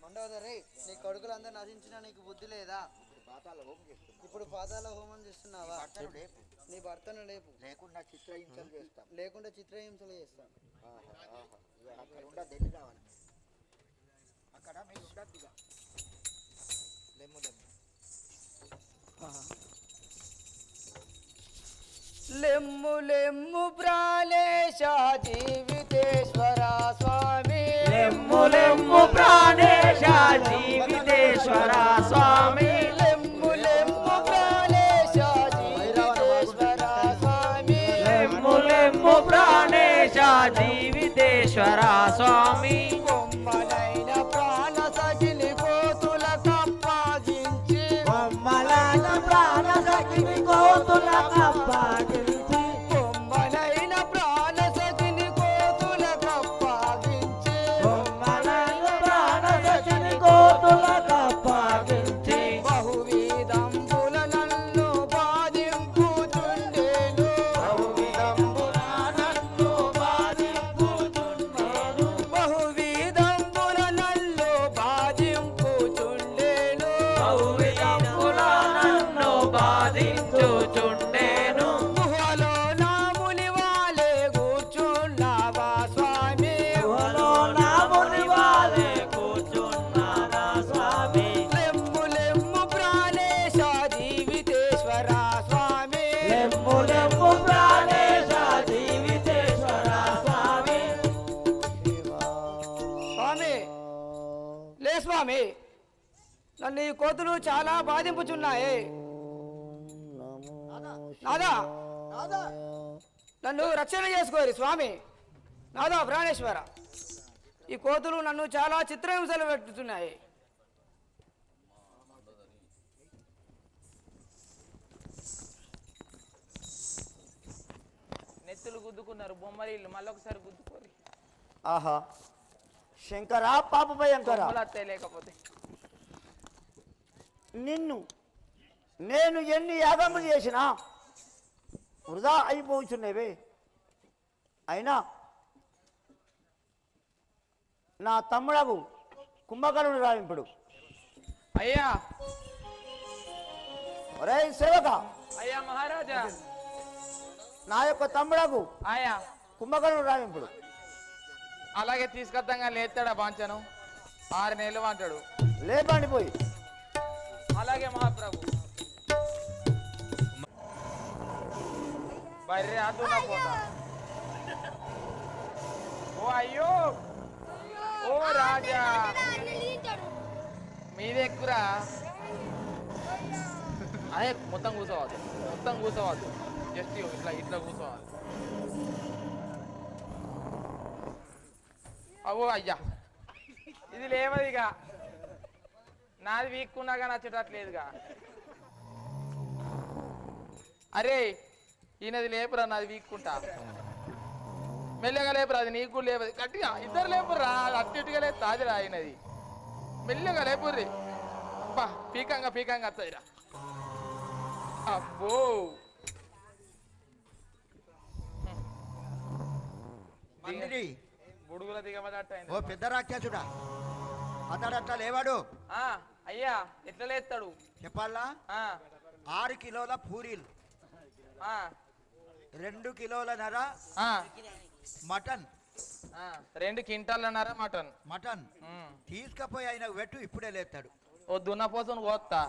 మండోదరి నీ కొడుకులందరూ నశించినా నీకు బుద్ధి లేదా? పాతాల హోమం చేస్తున్నా. ఇప్పుడు పాతాల హోమం చేస్తున్నావా? భర్తను లేపు. నీ భర్తను లేపు. లేకుండా చిత్రహింసలు చేస్తాం. లేకుండా చిత్రహింసలు చేస్తాం. అక్కడ ఉండదు, వెళ్ళి రావాలి. అక్కడ మీరు ఉండద్దు. ఇక లెమ్ము లెమ్ము. లెమ్ము లెమ్ము ప్రాణేశ జీవితేశ్వర స్వామి, లెమ్ము లెమ్ము ప్రాణేశ జీవితేశ్వర స్వామి, లెమ్ము లెమ్ము ప్రాణేశ జీవితేశ్వర స్వామి, లెమ్ము లెమ్ము ప్రాణేశ జీవితేశ్వర స్వామి, కొమ్మలైన ప్రాణ సఖిని కోతుల కప్పాగించి, కొమ్మలైన ప్రాణ సఖిని కోతుల కప్పాగించి, కొమ్మలైన ప్రాణ సఖిని కోతుల కప్పాగించి, కొమ్మలైన ప్రాణ సఖిని కోతుల కప్పాగించి, బహువిధంబుల నన్ను బాధింపుచుండెను, బహువిధంబుల నన్ను బాధింపుచుండెను, బహువిధంబుల నన్ను బాధింపుచుండెను, బహువిధంబుల నన్ను బాధించుచుండెను, గుహలో నా మునివాలే కూర్చున్నావా స్వామి, గుహలో నా మునివాలే కూర్చున్నావా స్వామి, లెమ్ము లెమ్ము ప్రాణేశ జీవితేశ్వర స్వామి, లెమ్ము లెమ్ము ప్రాణేశ జీవితేశ్వర స్వామి, స్వామి లే స్వామి, నన్ను ఈ కోతులు చాలా బాధింపుచున్నాయి. నాదా నన్ను రక్షణ చేసుకోరు స్వామి. నాదా ప్రాణేశ్వర, ఈ కోతులు నన్ను చాలా చిత్రహింసలు పెట్టుతున్నాయి. నెత్తులు గుద్దుకున్నారు బొమ్మరీళ్ళు, మళ్ళొకసారి గుద్దుకోరి. ఆహా శంకరా పాప భయంకర, బొమ్మలు వస్తాయి లేకపోతే. నేను ఎన్ని యాగములు చేసినా వృధా అయిపోతున్నవే. అయినా నా తమ్ముడకు కుంభకరుడు రావింపుడు. అయ్యా ఒరే సేవక, అయ్యా మహారాజా, నా యొక్క తమ్ముడకు ఆయా కుంభకరుడు రావింపుడు. అలాగే తీసుకొద్దాగా లేస్తాడా బాంచను, 6 నెలలు అంటాడు. లేపండి పోయి. అలాగే మహాప్రభు. బర్రె అదున పోతా. ఓ అయ్యో, ఓ రాజా, మీదెక్కురా. అదే మొత్తం కూర్చోవద్దు, మొత్తం కూర్చోవద్దు, జస్ట్ ఇట్లా ఇట్లా కూర్చోవాలి. అవో అయ్యా, ఇది లేవదిగా, నాది వీక్కున్నాగా నచ్చేటట్లేదుగా. అరే ఈయనది లేపురా, నాది వీక్కుంటా. మెల్లగా లేపురా, అది నీకు లేపది. గట్టిగా ఇద్దరు లేపురా, అట్టిగా లేదు తాదిరా అయినది. మెల్లగా లేపుర్రి. అబ్బా పీకంగా పీకంగా వస్తాయిరా. అబ్బో మందిని బుడుగుల దిగబడట్టు ఓ పెద్ద రాక్షసుడా, అతడు అట్లా లేవాడు. అయ్యా ఎట్లా లేస్తాడు చెప్పాలా? 6 కిలోల పూరీలు, 2 కిలోల నర మటన్, 2 క్వింటాలన్నర మటన్. మటన్ తీసుకపోయి ఆయన పెట్టు, ఇప్పుడే లేస్తాడు. ఓ దున్నపోసను కోస్తా.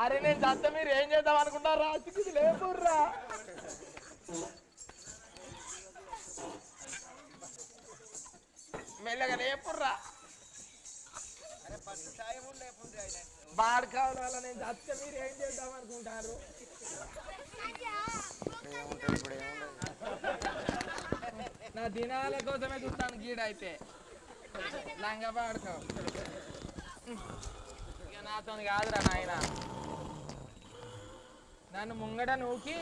అరే నేను దత్త, మీరు ఏం చేద్దాం అనుకుంటారా? చిక్కి లేపుర్రా. మెల్లగా లేపుర్రా. బాడ్ కావాల, నేను దత్త, మీరు ఏం చేద్దాం అనుకుంటారు? నా దినాల కోసమే చూస్తాను గీడ అయితే లంగా పాడుకో. ఇక నాతో కాదురా నాయన, నన్ను ముంగట నూకి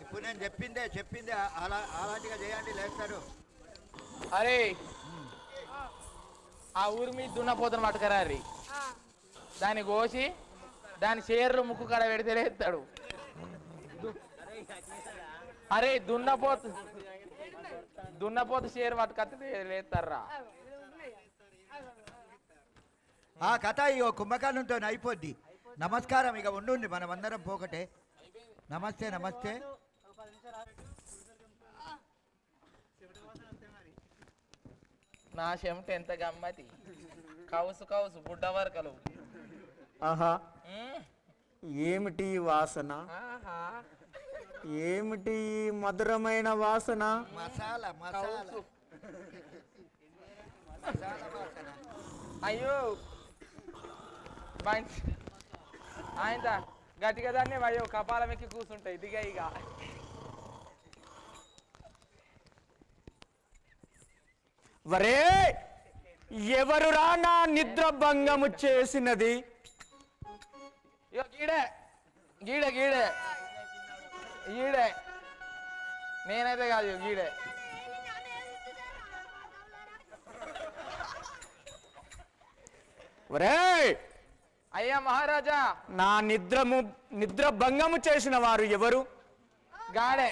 ఇప్పుడు నేను చెప్పిందే అలాంటిగా చేయండి లేస్తారు. అరే ఆ ఊరి మీద దున్నపోతును పట్టుకరారి, దాన్ని కోసి దాని చీరలు ముక్కు కడ పెడితే లేస్తాడు. అరే దున్నపోతు చీర పట్టుకత్తే లేస్తారా? ఆ కథ ఇక కుంభకర్ణంతో అయిపోద్ది. నమస్కారం, ఇక ఉండుండి మనమందరం పోకటే. నమస్తే నమస్తే. నా చెమట ఎంత గమ్మతి, కౌసు కౌసు బుడ్డ వరకలు. ఆహా, ఏమిటి వాసన, ఆహా, ఏమిటి మధురమైన వాసన. మసాలా మసాలా మసాలా వాసన. అయ్యో ఆయన గట్టిగా దాన్ని అయ్యో కపాలం ఎక్కి కూర్చుంటాయి దిగా ఇక. వరే, ఎవరురా నా నిద్ర భంగము చేసినది? ఇగో గీడే గీడే గీడే గీడే, నేనైతే కాదు గీడే. వరే, అయ్యా మహారాజా, నా నిద్ర భంగము చేసిన వారు ఎవరు? గాడే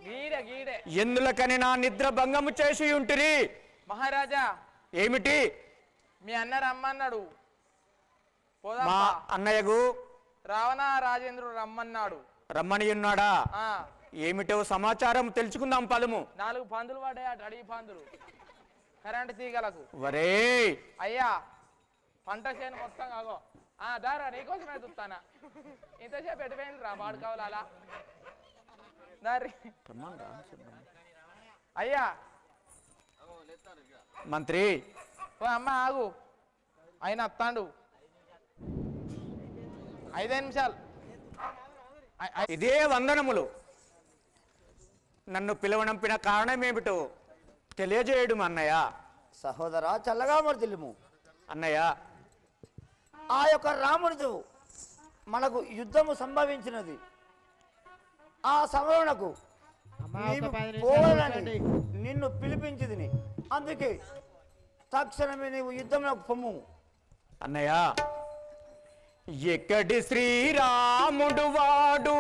గీడే గీడే. ఎందులకని నా నిద్ర భంగము చేసి ఉంటిరి? మహారాజా, ఏమిటి? మీ అన్న రమ్మన్నాడు, మా పోదామా? అన్నయ్యకు రావణ రాజేంద్రుడు రమ్మన్నాడు. రమ్మని ఉన్నాడా? ఆ ఏమిటో సమాచారం తెలుసుకుందాం పదము. 4 పందులు పడ్డాయి, అటు అడవి పందులు కరెంటు తీగలకు. వరే, అయ్యా పంట చేను మొత్తం కాగో. దారా నీకోసమే చూస్తానా, ఇంతసేపు ఎటుపోయింది రా వాడు కావాలి అలా దారి. అయ్యా మంత్రి, ఓ అమ్మ ఆగు, ఆయన వస్తాడు 5 నిమిషాలు. ఇదే వందనములు. నన్ను పిలువనంపిన కారణం ఏమిటో తెలియజేయడు అన్నయ్య. సహోదరా, చల్లగా మర్దిల్లుము. అన్నయ్య, ఆ యొక్క రాముడితో మనకు యుద్ధము సంభవించినది. ఆ సమయమునకు నీవు పోవాలని నిన్ను పిలిపించింది. అందుకే తక్షణమే నీవు యుద్ధంలో పొమ్ము. అన్నయ్య, ఎక్కడి శ్రీరాముడు వాడు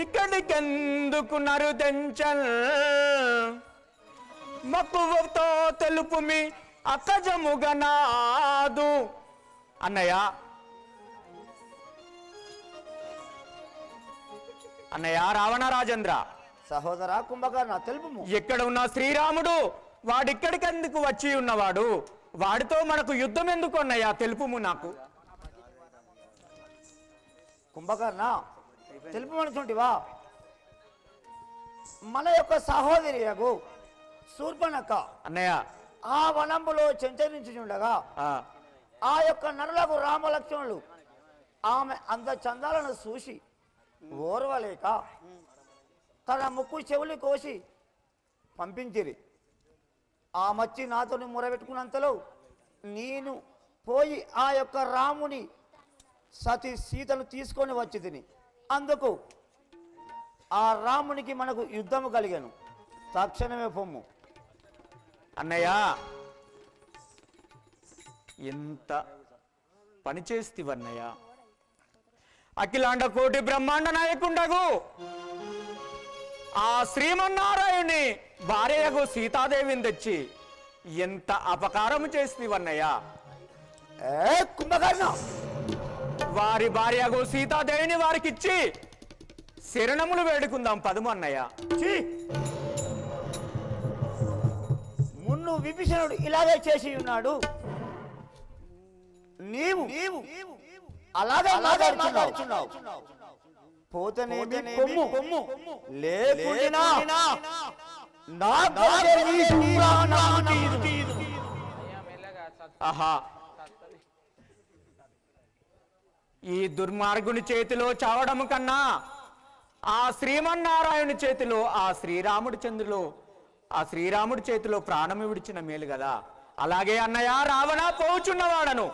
ఇక్కడికెందుకు నరుదెంచల్? మక్కువతో తెలుపు మీ అక్కజముగనాదు. అన్నయ్య, అన్నయ్య రావణ రాజేంద్ర, సహోదరా కుంభకర్ణ, తెలుపుము. ఎక్కడ ఉన్న శ్రీరాముడు వాడిక్కడికెందుకు వచ్చి ఉన్నవాడు? వాడితో మనకు యుద్ధం ఎందుకు అన్నయ్య? తెలుపుము నాకు. కుంభకర్ణ, తెలుపమనుకుంటివా? మన యొక్క సహోదరియకు శూర్పణఖ అన్నయ్య, ఆ వనంబులో చెంచరించుండగా ఆ యొక్క నరులకు రామలక్ష్మణులు ఆమె అంద చందాలను చూసి ఓర్వలేక తన ముక్కు చెవులు కోసి పంపించిరి. ఆ మచ్చి నాతోని మొరబెట్టుకున్నంతలో నేను పోయి ఆ యొక్క రాముని సతీ సీతను తీసుకొని వచ్చి తిని, అందుకు ఆ రామునికి మనకు యుద్ధము కలిగాను. తక్షణమే పొమ్ము. అన్నయ్య, ఎంత పని చేస్తివన్నయ్య? అఖిలాండ కోటి బ్రహ్మాండ నాయకుండగు ఆ శ్రీమన్నారాయణుని భార్యకు సీతాదేవిని తెచ్చి ఎంత అపకారం చేస్తివన్నయ్య? కుంభకర్ణ, వారి భార్యకు సీతాదేవిని వారికిచ్చి శరణములు వేడుకుందాం పదము అన్నయ్య. మున్ను విభీషణుడు ఇలాగే చేసి ఉన్నాడు. నీవు అలాగే మాట్లాడుచున్నావు. పోతేనేమి కొమ్ము, లేకున్నా నా గొడ్డలి ప్రాణాలు తీరు. అయ్యా మెల్లగా ఆహా, ఈ దుర్మార్గుని చేతిలో చావడం కన్నా ఆ శ్రీమన్నారాయణుని చేతిలో ఆ శ్రీరాముడి చేతిలో ప్రాణము విడిచిన మేలు కదా. అలాగే అన్నయ్య రావణ పోచున్నవాడను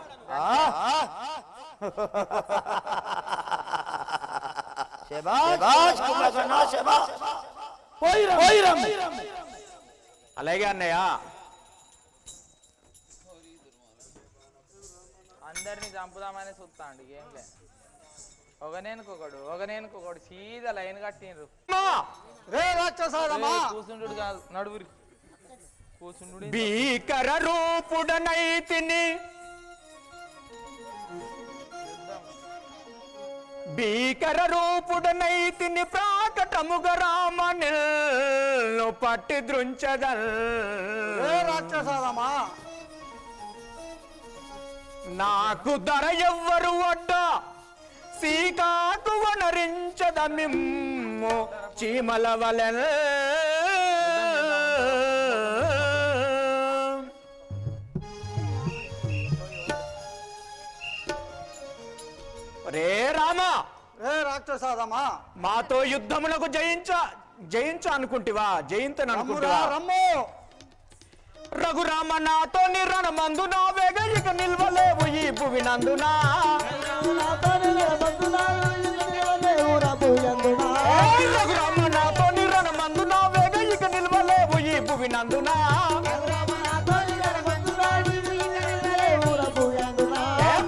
అలాగే అన్నయ్య అందరిని చంపుదామని చూస్తాండి ఏం లే ఒకనేనుకొకడు సీదా లైన్ కట్టిండ్రు రే రాక్షసాదమా కూసుండు కాదు నడువురి కూసుండు భీకర రూపుడనైతిని భీకర రూపుడనైతిని ప్రాకటముగ రామను పట్టి దృంచదల్ రే రాక్షసాదమా నాకు ధర ఎవ్వరు వడ్డ సీకాకు వనరించద మిమ్ము చీమల వలె రే రామ రే రాక్షసాదమా మాతో యుద్ధమునకు జయించ అనుకుంటివా జయింతను అనుకుంటివా రమ్ము రఘురామ నాతో నిరణమందు నా వేగ ఇక నిల్వలేవు ఈ భువినందునా రఘురామ నాతో నిరణమందు నా వేగ ఇక నిల్వలేవు ఈ భువినందునా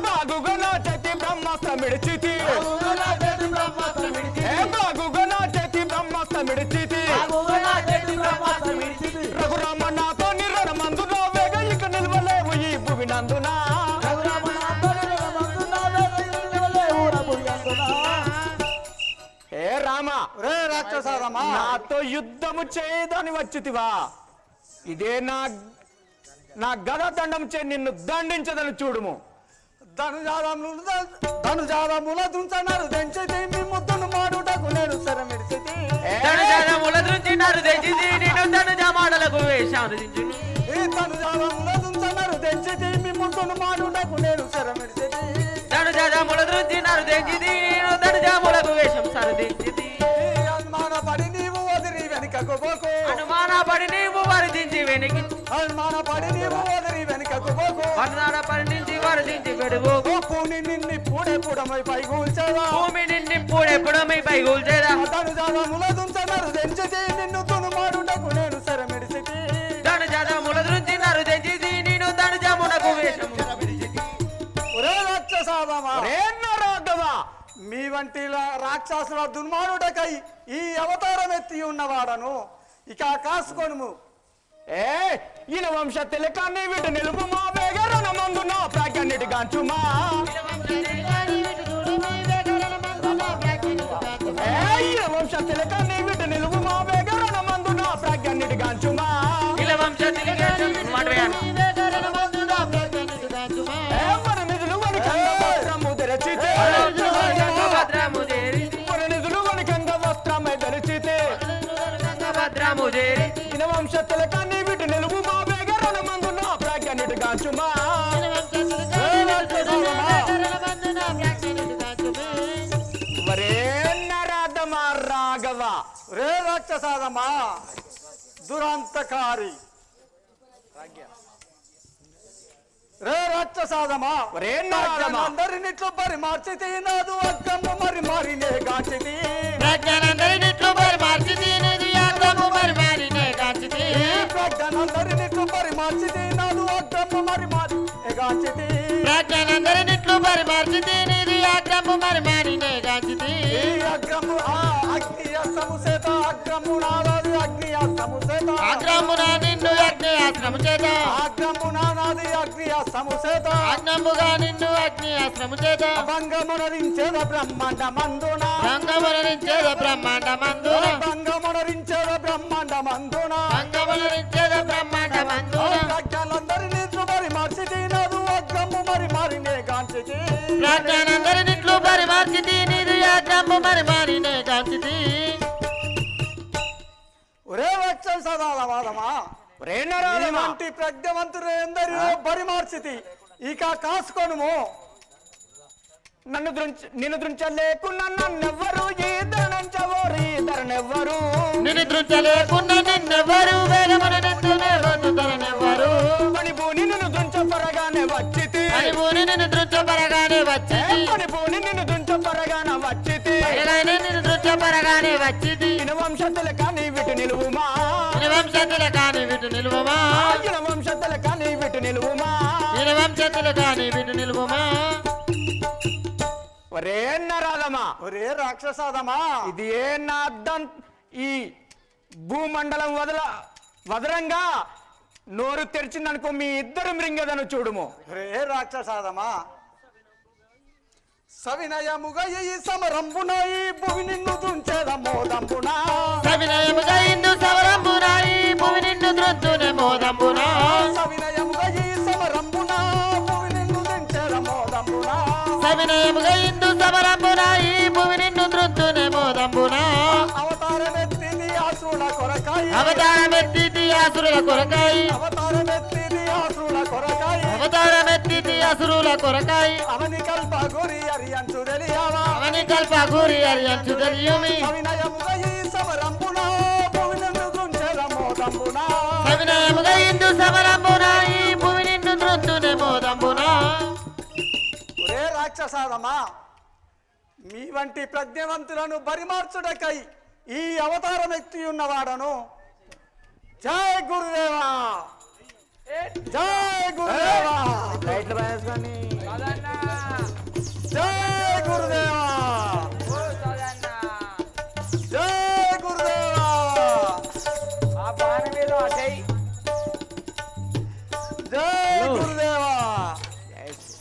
బాగుగా నా చేతి బ్రహ్మాస్త్రమిడిచితి బాగుగా నా చేతి బ్రహ్మాస్త్రమిడిచితి రఘురామ నాతో నిరణమందు నా వేగ ఇక నిల్వలేవు ఈ భువినందునా ఏ రామ రే రాక్షసాదమా నాతో యుద్ధము చేయదని వచ్చితివా ఇదే నా గద దండం చే నిన్ను దండించదని చూడుము ధనుజాదముల దుంచన్నారు దంచితి మీ ముద్దను మాడుటకు నేను శరమిడిచితి ఈ ధనుజాదముల దుంచన్నారు దంచితి మీ ముద్దను మాడుటకు నేను శరమిడిచితి అనుమానపడి నీవు వదిలి వెనుకకు పోకు అనుమానపడి నీవు వరదించి వెనికి అనుమానపడి నీవు వదిలి వెనుకకు పోకు వర్ణాడపడి నుంచి వరదించి పెడుగు పూని నిన్ని పూడెప్పుడమై పైగూల్చేవా భూమి నిన్ను పూడెప్పుడమై పైగూల్చేదా ధనుజాదముల దుంచన్నారు దంచితి నిన్ను తును మాడుటకు నేను శరమిడిచితి తను జదముల దృంచి నరు తెంచిది నేను తను జమునకు వేషము ఒరే రాక్షసాదమా రే నరాధమా మీ వంటి రాక్షసుల దుర్మానుడకై ఈ అవతారం ఎత్తి ఉన్నవాడను ఇక కాసుకోనుము ఏ ఈయన వంశ తిలకాన్ని వీటి నిలుపు మా వేగరణ మందు నా ప్రాజ్ఞాన్నిటి గాంచుమా ఈయన వంశ తిలకాన్ని వీటి నిలుపు మా వేగరణ మందు నా ప్రాజ్ఞాన్నిటి గాంచుమా ఇలా వంశతిలిగేశం మాటవేయాలి మన నిధులు వనికంగ వస్త్రము తెరచితే భద్రము చేరి మన నిధులు వనికంగ వస్త్రమై తెరచితే భద్రము చేరి ఈయన వంశ తిలకాన్ని వీటి నిలుపు మా వేగరణ మందు నా ప్రాజ్ఞాన్నిటి గాంచుమా మరే నరాధమా రాఘవ రే రాక్షసాదమా దురంతకారి రే రాక్షసాదమా ఒరే నరాధమా అందరినిట్లు పరిమార్చితి నాదు అక్కమ్మ మరి మారినే గాచితి ప్రజ్ఞానందరినిట్లు పరిమార్చితి నిధి అర్థము పరిమారినే కాచితి ప్రజ్ఞానందరినిట్లు పరిమార్చితి నాదు అక్కమ్మ మరి మారి గాచితి ప్రజ్ఞానందరినిట్లు పరిమార్చితి నిధి అర్థము పరిమారినే కాచితి ఈ అగ్రము ఆ అగ్ని అస్తము చేత అగ్రము నాది అగ్ని అస్తము చేత అగ్రమున నిన్ను అగ్ని ఆశ్రము చేత అగ్రము నాది అగ్ని అస్తము చేత అగ్నముగా నిన్ను అగ్ని ఆశ్రము చేత భంగమునరించేద బ్రహ్మాండ మందున భంగములరించేద బ్రహ్మాండ మందున భంగమునరించేద బ్రహ్మాండ మందున భంగములరించేద బ్రహ్మాండ మందున ప్రజ్ఞలందరినీ మరి మార్చితి నాదు అగ్రము మరి మారినే గాంచితి ప్రజ్ఞానందరినిట్లు పరిమార్చితి నిధి అర్థము పరిమారినే కాచితి ఒరే వచ్చం సదాలవాదమా ఒరే నరాధమా ఇలాంటి ప్రజ్ఞవంతులందరూ పరిమార్చితి ఇక కాసుకోనుము నిన్ను దృంచలేకున్నా నన్నెవ్వరు ఈ ధనంచవోరు ఈ ధరనెవ్వరు నిన్ను దృంచలేకుండా నిన్నెవ్వరు వేగమున నిన్ను పొందుతారనెవ్వరు పని భూని నిన్ను దృశ్యపరగానే వచ్చింది పడిపోని నిన్ను దుంచపరగాన వచ్చితి పరగానే నిన్ను దృశ్యపరగానే వచ్చింది వంశతుల కానీ విటు నిలువుమా వంశతుల కాని వీటి నిలువమా వంశతుల కానీ విటు నిలువుమా వంశతుల కాని వీటి నిలువమా ఒరే నరాదమా ఒరే రాక్షసాదమా ఇది ఏ నా అద్దం ఈ భూమండలం వదలంగా నోరు తెరిచిందనుకో మీ ఇద్దరు మృంగదను చూడుము ఒరే రాక్షసాదమా సవినయముగా ఈ సమరంబున ఈ భూమి నిన్ను దుంచేద మోదంబున సవినయముగా ఇందు సవరంబునాయి భూమి నిన్ను ద్రొద్దునే మోదంబునా సవినయముగా ఈ సమరంబున భూమి నిన్ను దుంచేద మోదంబున సవినయముగా ఇందు సవరంబునాయి భూమి నిన్ను ద్రొద్దునే మోదంబునా అవతారమెత్తిది ఆసుల కొరకాయి అవతారమెత్తిది అసురుల కొరకాయి అవతారమెత్తిది ఆసుల కొరకాయి అవతారమెత్తిది అసురుల కొరకాయి అవని కల్ప గురి అరియంచు తెలియవా అవని కల్పగూరి అరియంచు తెలియుమి సవినయముగా ఈ సమరంబున భూమి నిన్ను దుంచేద మోదంబున సవినయముగా ఇందు సవరంబునాయి భూమి నిన్ను ద్రొద్దునే మోదంబునా ఒరే రాక్షసాదమా మీ వంటి ప్రజ్ఞవంతులను బరిమార్చుటకై ఈ అవతారం ఎత్తి ఉన్నవాడను జై గురుదేవా జై గురుదేవా లైట్లు వేసుకొని జై గురుదేవా జై గురుదేవా ఆ బాణ మీద అటై జై